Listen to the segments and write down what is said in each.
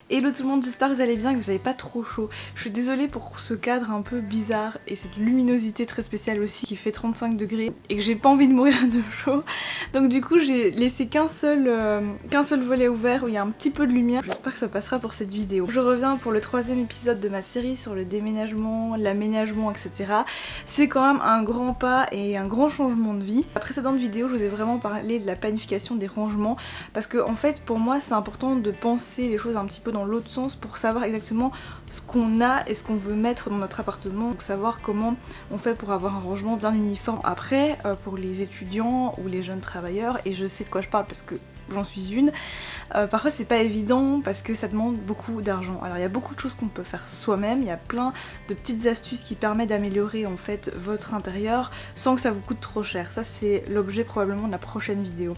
Hello tout le monde, j'espère que vous allez bien et que vous n'avez pas trop chaud. Je suis désolée pour ce cadre un peu bizarre et cette luminosité très spéciale aussi qui fait 35 degrés et que j'ai pas envie de mourir de chaud. Donc du coup j'ai laissé qu'un seul volet ouvert où il y a un petit peu de lumière. J'espère que ça passera pour cette vidéo. Je reviens pour le 3e épisode de ma série sur le déménagement, l'aménagement, etc. C'est quand même un grand pas et un grand changement de vie. La précédente vidéo, je vous ai vraiment parlé de la planification des rangements parce que en fait pour moi c'est important de penser les choses un petit peu dans l'autre sens pour savoir exactement ce qu'on a et ce qu'on veut mettre dans notre appartement, donc savoir comment on fait pour avoir un rangement bien uniforme. Après, pour les étudiants ou les jeunes travailleurs, et je sais de quoi je parle parce que j'en suis une, parfois c'est pas évident parce que ça demande beaucoup d'argent. Alors il y a beaucoup de choses qu'on peut faire soi-même, il y a plein de petites astuces qui permettent d'améliorer en fait votre intérieur sans que ça vous coûte trop cher. Ça c'est l'objet probablement de la prochaine vidéo.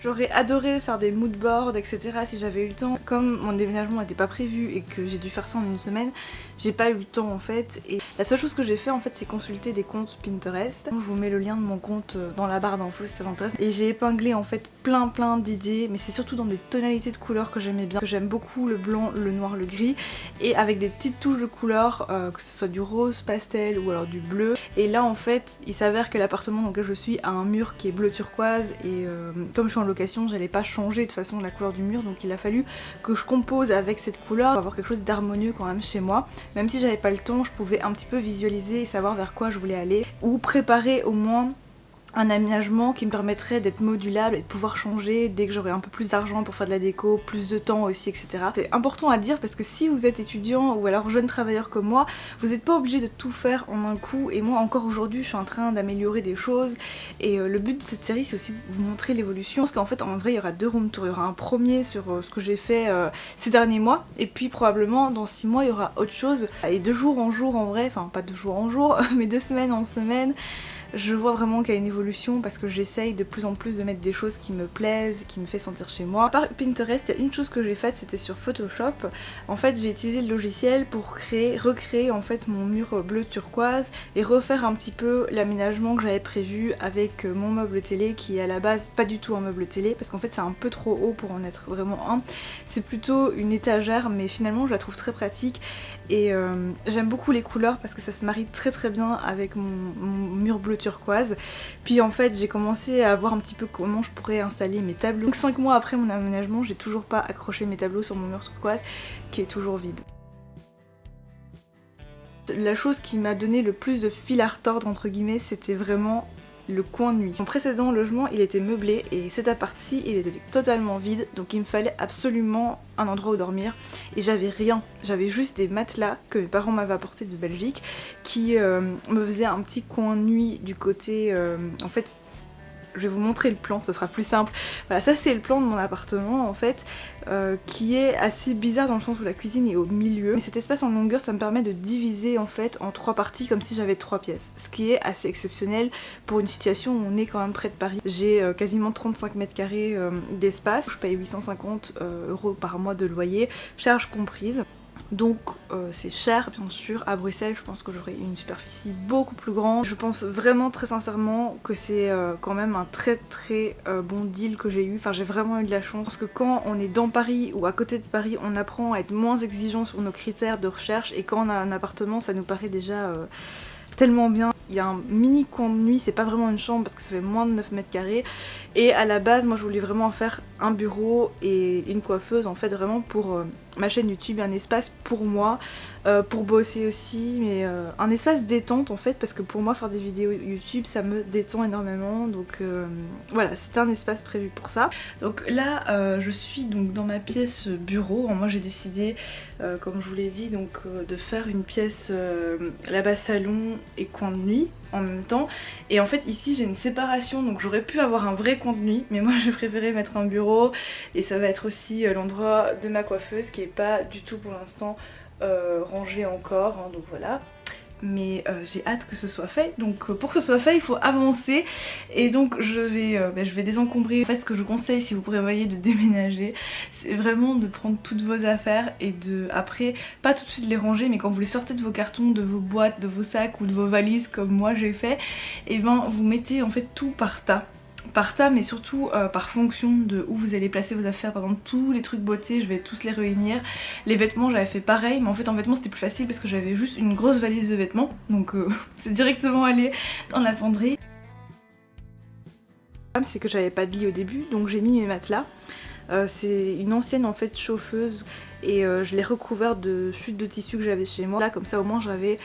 J'aurais adoré faire des moodboards, etc. si j'avais eu le temps. Comme mon déménagement n'était pas prévu et que j'ai dû faire ça en une semaine, j'ai pas eu le temps en fait. Et la seule chose que j'ai fait en fait c'est consulter des comptes Pinterest. Je vous mets le lien de mon compte dans la barre d'infos si ça vous intéresse. Et j'ai épinglé en fait plein d'idées, mais c'est surtout dans des tonalités de couleurs que j'aimais bien. Que j'aime beaucoup le blanc, le noir, le gris. Et avec des petites touches de couleurs, que ce soit du rose pastel ou alors du bleu. Et là en fait il s'avère que l'appartement dans lequel je suis a un mur qui est bleu turquoise. Et comme je suis en location, j'allais pas changer de toute façon la couleur du mur, donc il a fallu que je compose avec cette couleur pour avoir quelque chose d'harmonieux quand même chez moi. Même si j'avais pas le temps, je pouvais un petit peu visualiser et savoir vers quoi je voulais aller, ou préparer au moins un aménagement qui me permettrait d'être modulable et de pouvoir changer dès que j'aurai un peu plus d'argent pour faire de la déco, plus de temps aussi, etc. C'est important à dire parce que si vous êtes étudiant ou alors jeune travailleur comme moi, vous n'êtes pas obligé de tout faire en un coup. Et moi encore aujourd'hui je suis en train d'améliorer des choses et le but de cette série c'est aussi vous montrer l'évolution, parce qu'en fait en vrai il y aura 2 room tours. Il y aura un premier sur ce que j'ai fait ces derniers mois et puis probablement dans 6 mois il y aura autre chose. Et de jour en jour en vrai, enfin pas de jour en jour mais de semaine en semaine, je vois vraiment qu'il y a une évolution parce que j'essaye de plus en plus de mettre des choses qui me plaisent, qui me fait sentir chez moi. Par Pinterest, il y a une chose que j'ai faite, c'était sur Photoshop. En fait, j'ai utilisé le logiciel pour recréer en fait mon mur bleu turquoise et refaire un petit peu l'aménagement que j'avais prévu avec mon meuble télé qui est à la base pas du tout un meuble télé parce qu'en fait c'est un peu trop haut pour en être vraiment un. C'est plutôt une étagère mais finalement je la trouve très pratique. Et j'aime beaucoup les couleurs parce que ça se marie très bien avec mon mur bleu turquoise. Puis en fait j'ai commencé à voir un petit peu comment je pourrais installer mes tableaux. Donc 5 mois après mon aménagement, j'ai toujours pas accroché mes tableaux sur mon mur turquoise qui est toujours vide. La chose qui m'a donné le plus de fil à retordre entre guillemets, c'était vraiment le coin de nuit. Mon précédent logement il était meublé et cet appart-ci il était totalement vide, donc il me fallait absolument un endroit où dormir et j'avais rien, j'avais juste des matelas que mes parents m'avaient apportés de Belgique qui me faisaient un petit coin de nuit du côté en fait je vais vous montrer le plan, ce sera plus simple. Voilà, ça c'est le plan de mon appartement en fait, qui est assez bizarre dans le sens où la cuisine est au milieu. Mais cet espace en longueur, ça me permet de diviser en fait en 3 parties comme si j'avais 3 pièces. Ce qui est assez exceptionnel pour une situation où on est quand même près de Paris. J'ai quasiment 35 mètres carrés d'espace. Je paye 850 € par mois de loyer, charges comprises. Donc c'est cher bien sûr. À Bruxelles je pense que j'aurai une superficie beaucoup plus grande. Je pense vraiment très sincèrement que c'est quand même un très bon deal que j'ai eu. Enfin j'ai vraiment eu de la chance parce que quand on est dans Paris ou à côté de Paris on apprend à être moins exigeant sur nos critères de recherche et quand on a un appartement ça nous paraît déjà tellement bien. Il y a un mini coin de nuit, c'est pas vraiment une chambre parce que ça fait moins de 9 mètres carrés. Et à la base, moi je voulais vraiment en faire un bureau et une coiffeuse en fait vraiment pour ma chaîne YouTube, un espace pour moi, pour bosser aussi, mais un espace détente en fait parce que pour moi faire des vidéos YouTube ça me détend énormément. Donc voilà, c'était un espace prévu pour ça. Donc là je suis donc dans ma pièce bureau. Moi j'ai décidé, comme je vous l'ai dit, donc de faire une pièce là-bas salon et coin de nuit en même temps. Et en fait ici j'ai une séparation donc j'aurais pu avoir un vrai coin de nuit mais moi j'ai préféré mettre un bureau et ça va être aussi l'endroit de ma coiffeuse qui est pas du tout pour l'instant rangé encore hein, donc voilà. Mais j'ai hâte que ce soit fait, donc pour que ce soit fait il faut avancer et donc je vais désencombrer. En fait ce que je conseille si vous prévoyez de déménager c'est vraiment de prendre toutes vos affaires et de après pas tout de suite les ranger mais quand vous les sortez de vos cartons, de vos boîtes, de vos sacs ou de vos valises comme moi j'ai fait, et ben vous mettez en fait tout par tas par tas, mais surtout par fonction de où vous allez placer vos affaires. Par exemple tous les trucs beauté je vais tous les réunir. Les vêtements j'avais fait pareil, mais en fait en vêtements c'était plus facile parce que j'avais juste une grosse valise de vêtements, donc c'est directement allé dans la fonderie. Le problème c'est que j'avais pas de lit au début, donc j'ai mis mes matelas. C'est une ancienne en fait chauffeuse et je l'ai recouvert de chutes de tissu que j'avais chez moi. Là comme ça au moins j'avais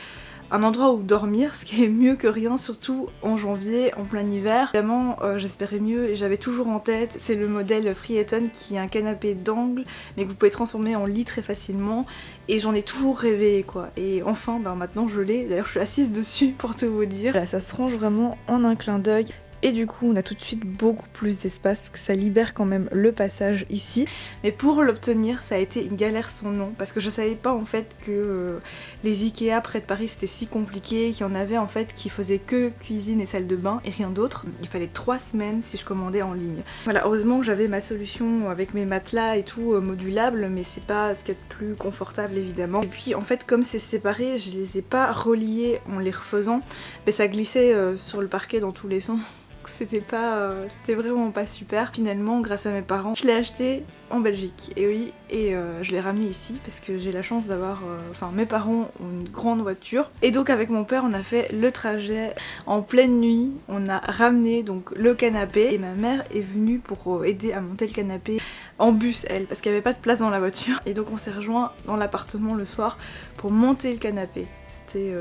un endroit où dormir, ce qui est mieux que rien, surtout en janvier, en plein hiver. Évidemment j'espérais mieux et j'avais toujours en tête, c'est le modèle Free-Eton qui est un canapé d'angle mais que vous pouvez transformer en lit très facilement, et j'en ai toujours rêvé quoi. Et enfin maintenant je l'ai, d'ailleurs je suis assise dessus pour tout vous dire. Là ça se range vraiment en un clin d'œil. Et du coup on a tout de suite beaucoup plus d'espace parce que ça libère quand même le passage ici. Mais pour l'obtenir ça a été une galère sans nom parce que je savais pas en fait que les Ikea près de Paris c'était si compliqué, qu'il y en avait en fait qui faisaient que cuisine et salle de bain et rien d'autre. Il fallait 3 semaines si je commandais en ligne. Voilà, heureusement que j'avais ma solution avec mes matelas et tout modulable, mais c'est pas ce qu'il y a de plus confortable évidemment. Et puis en fait comme c'est séparé, je les ai pas reliés en les refaisant, mais ça glissait sur le parquet dans tous les sens. C'était vraiment pas super. Finalement grâce à mes parents je l'ai acheté en Belgique, et oui, et je l'ai ramené ici parce que j'ai la chance d'avoir, enfin mes parents ont une grande voiture, et donc avec mon père on a fait le trajet en pleine nuit. On a ramené donc le canapé et ma mère est venue pour aider à monter le canapé en bus elle, parce qu'il n'y avait pas de place dans la voiture, et donc on s'est rejoint dans l'appartement le soir pour monter le canapé. C'était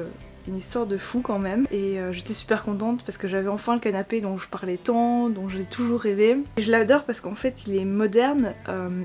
une histoire de fou quand même, et j'étais super contente parce que j'avais enfin le canapé dont je parlais tant, dont j'ai toujours rêvé. Et je l'adore parce qu'en fait il est moderne,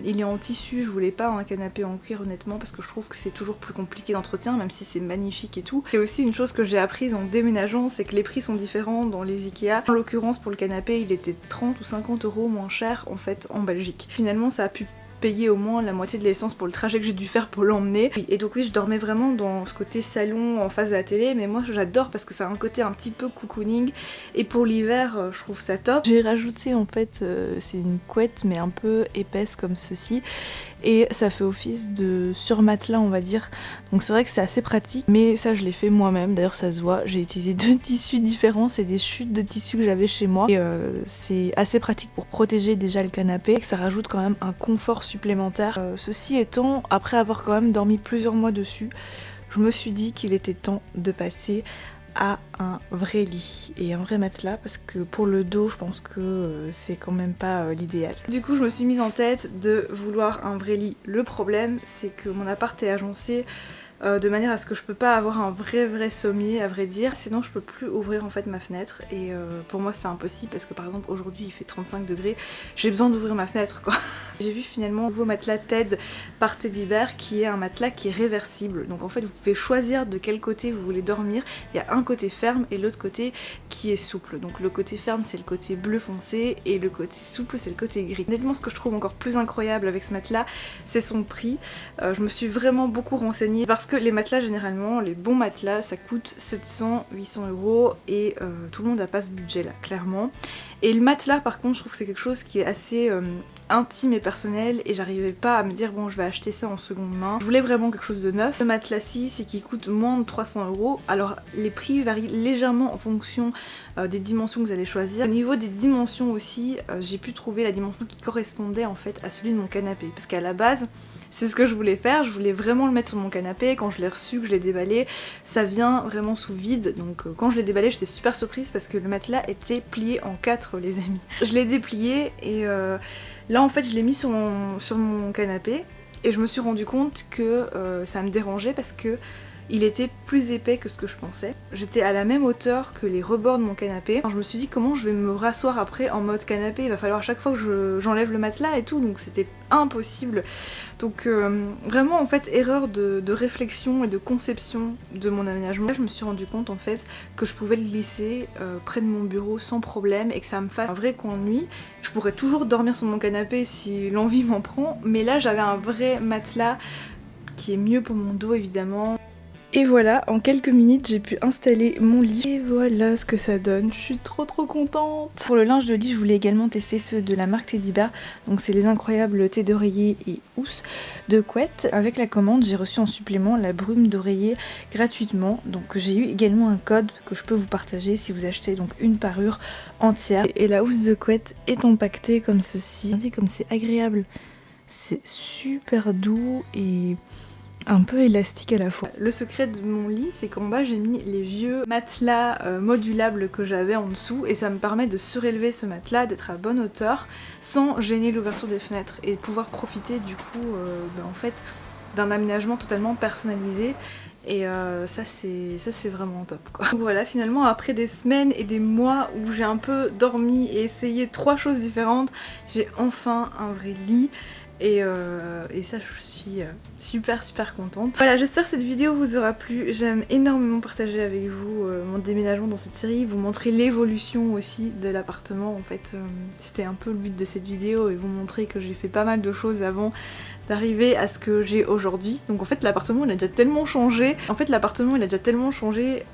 il est en tissu, je voulais pas un canapé en cuir honnêtement parce que je trouve que c'est toujours plus compliqué d'entretien même si c'est magnifique et tout. C'est aussi une chose que j'ai apprise en déménageant, c'est que les prix sont différents dans les Ikea. En l'occurrence pour le canapé il était 30 ou 50 € moins cher en fait en Belgique. Finalement ça a pu payer au moins la moitié de l'essence pour le trajet que j'ai dû faire pour l'emmener. Et donc oui je dormais vraiment dans ce côté salon en face de la télé, mais moi j'adore parce que ça a un côté un petit peu cocooning, et pour l'hiver je trouve ça top. J'ai rajouté en fait, c'est une couette mais un peu épaisse comme ceci, et ça fait office de surmatelas on va dire, donc c'est vrai que c'est assez pratique, mais ça je l'ai fait moi-même, d'ailleurs ça se voit, j'ai utilisé 2 tissus différents, c'est des chutes de tissus que j'avais chez moi, et c'est assez pratique pour protéger déjà le canapé, et que ça rajoute quand même un confort supplémentaire. Ceci étant, après avoir quand même dormi plusieurs mois dessus, je me suis dit qu'il était temps de passer à un vrai lit et un vrai matelas, parce que pour le dos je pense que c'est quand même pas l'idéal. Du coup je me suis mise en tête de vouloir un vrai lit. Le problème c'est que mon appart est agencé de manière à ce que je peux pas avoir un vrai sommier à vrai dire, sinon je peux plus ouvrir en fait ma fenêtre, et pour moi c'est impossible parce que par exemple aujourd'hui il fait 35 degrés, j'ai besoin d'ouvrir ma fenêtre quoi. J'ai vu finalement un nouveau matelas TED par Teddy Bear qui est un matelas qui est réversible, donc en fait vous pouvez choisir de quel côté vous voulez dormir. Il y a un côté ferme et l'autre côté qui est souple, donc le côté ferme c'est le côté bleu foncé et le côté souple c'est le côté gris. Honnêtement ce que je trouve encore plus incroyable avec ce matelas c'est son prix. Je me suis vraiment beaucoup renseignée parce que les matelas généralement, les bons matelas ça coûte 700-800 € et tout le monde n'a pas ce budget là clairement. Et le matelas par contre je trouve que c'est quelque chose qui est assez intime et personnel, et j'arrivais pas à me dire bon je vais acheter ça en seconde main. Je voulais vraiment quelque chose de neuf. Ce matelas-ci c'est qu'il coûte moins de 300 €. Alors les prix varient légèrement en fonction des dimensions que vous allez choisir. Au niveau des dimensions aussi, j'ai pu trouver la dimension qui correspondait en fait à celui de mon canapé, parce qu'à la base c'est ce que je voulais faire, je voulais vraiment le mettre sur mon canapé. Quand je l'ai reçu, que je l'ai déballé, ça vient vraiment sous vide, donc quand je l'ai déballé j'étais super surprise parce que le matelas était plié en 4 les amis. Je l'ai déplié et là en fait je l'ai mis sur mon canapé, et je me suis rendu compte que ça me dérangeait parce que il était plus épais que ce que je pensais. J'étais à la même hauteur que les rebords de mon canapé. Alors je me suis dit comment je vais me rasseoir après en mode canapé, il va falloir à chaque fois que j'enlève le matelas et tout, donc c'était impossible. Donc vraiment en fait erreur de réflexion et de conception de mon aménagement. Là je me suis rendu compte en fait que je pouvais le glisser près de mon bureau sans problème et que ça me fasse un vrai coin de nuit. Je pourrais toujours dormir sur mon canapé si l'envie m'en prend, mais là j'avais un vrai matelas qui est mieux pour mon dos évidemment. Et voilà, en quelques minutes j'ai pu installer mon lit et voilà ce que ça donne, je suis trop contente. Pour le linge de lit je voulais également tester ceux de la marque Teddy Bear, donc c'est les incroyables thé d'oreiller et housse de couette. Avec la commande j'ai reçu en supplément la brume d'oreiller gratuitement, donc j'ai eu également un code que je peux vous partager si vous achetez donc une parure entière. Et la housse de couette est empaquetée comme ceci, regardez comme c'est agréable, c'est super doux et un peu élastique à la fois. Le secret de mon lit, c'est qu'en bas j'ai mis les vieux matelas modulables que j'avais en dessous et ça me permet de surélever ce matelas, d'être à bonne hauteur sans gêner l'ouverture des fenêtres et pouvoir profiter du coup en fait d'un aménagement totalement personnalisé. Et ça c'est vraiment top quoi. Donc voilà, finalement après des semaines et des mois où j'ai un peu dormi et essayé 3 choses différentes, j'ai enfin un vrai lit. Et ça je suis super contente. Voilà, j'espère que cette vidéo vous aura plu. J'aime énormément partager avec vous mon déménagement dans cette série, vous montrer l'évolution aussi de l'appartement. En fait c'était un peu le but de cette vidéo et vous montrer que j'ai fait pas mal de choses avant d'arriver à ce que j'ai aujourd'hui. Donc en fait l'appartement il a déjà tellement changé.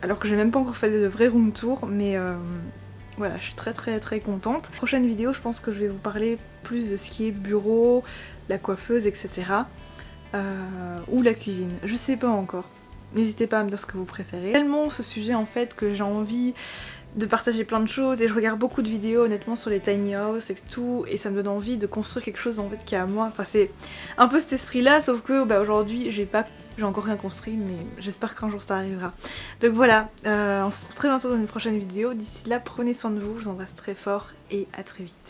Alors que j'ai même pas encore fait de vrai room tour, mais voilà, je suis très contente. Prochaine vidéo, je pense que je vais vous parler plus de ce qui est bureau, la coiffeuse, etc. Ou la cuisine, je sais pas encore. N'hésitez pas à me dire ce que vous préférez. Tellement ce sujet en fait que j'ai envie de partager plein de choses et je regarde beaucoup de vidéos honnêtement sur les tiny house et tout et ça me donne envie de construire quelque chose en fait qui est à moi. Enfin c'est un peu cet esprit là, sauf que aujourd'hui j'ai encore rien construit, mais j'espère qu'un jour ça arrivera. Donc voilà, on se retrouve très bientôt dans une prochaine vidéo. D'ici là, prenez soin de vous, je vous embrasse très fort et à très vite.